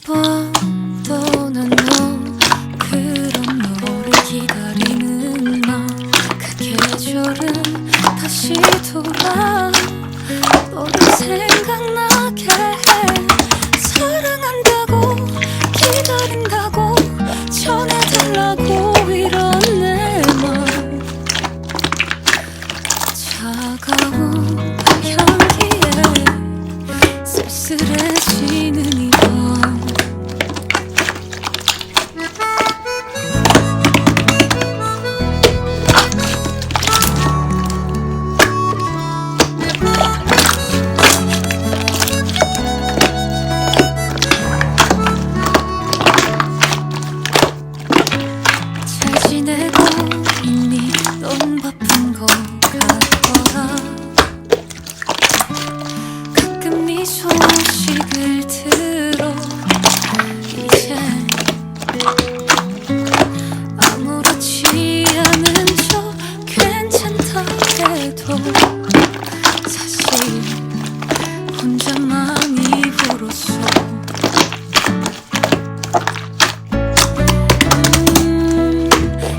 밤 떠난 너 그런 너를 기다리는 나 그 계절은 다시 돌아 너를 생각나게 해 사랑한다고 기다린다고 전해달라고 이런 내 맘 차가운 향기에 쓸쓸해지는 이 밤 잘 지내고 있니? 너무 바쁜 것 같더라 가끔 네 소식을 들어 이제 아무렇지 않은 척 괜찮다 해도 사실 혼자만 입으로써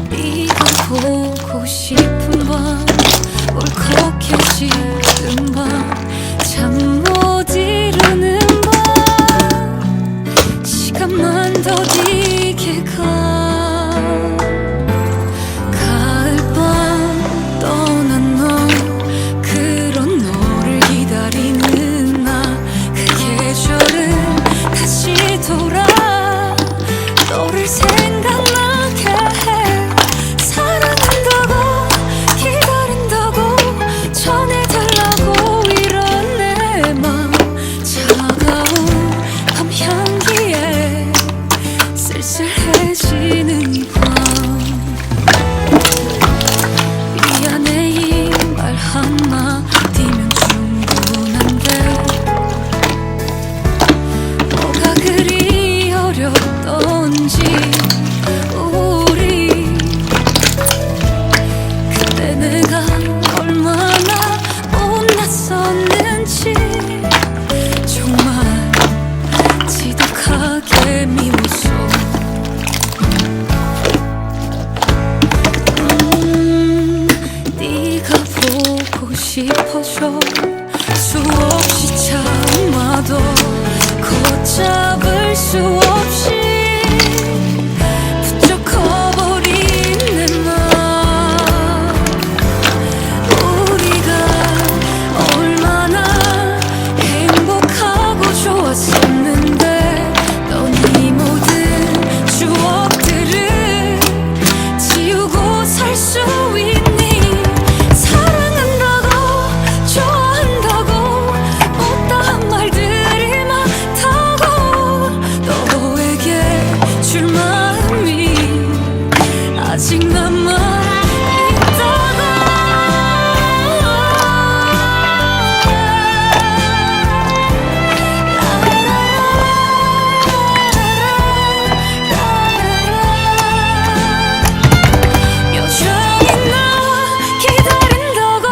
네가 보고 싶은 밤 울컥해지는 밤 잠 못 이루는 밤 시간만 더디게 가 가을밤 떠난 너 그런 너를 기다리는 나 그 계절은 다시 돌아 너를 생각나게 해 사랑한다고 기다린다고 전해달라고 이런 내 맘 차가운 밤 향기에 쓸쓸해지는 이 밤 미안해 이 말 한마디면 충분한데 뭐가 그리 어렵던지 우리 그때 내가 얼마나 못났었는지 정말 지독하게 미웠어 네가 보고 싶어져 수없이 참아도 걷잡을 수 없이 부쩍 커버린 내 맘 우리가 얼마나 행복하고 좋았었는데 넌 이 모든 추억들을 지우고 살 수 있니 사랑한다고 좋아한다고 못다한 말들이 많다고 너에게 줄 마음이 아직 남아 여전히 나 기다린다고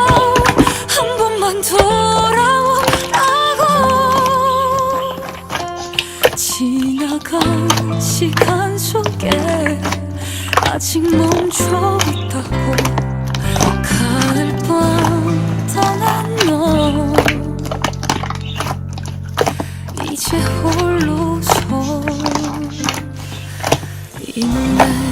한 번만 돌아오라고 지나간 시간 속에 아직 멈춰 있다고 가을밤 떠난 너 이제 홀로 서 있네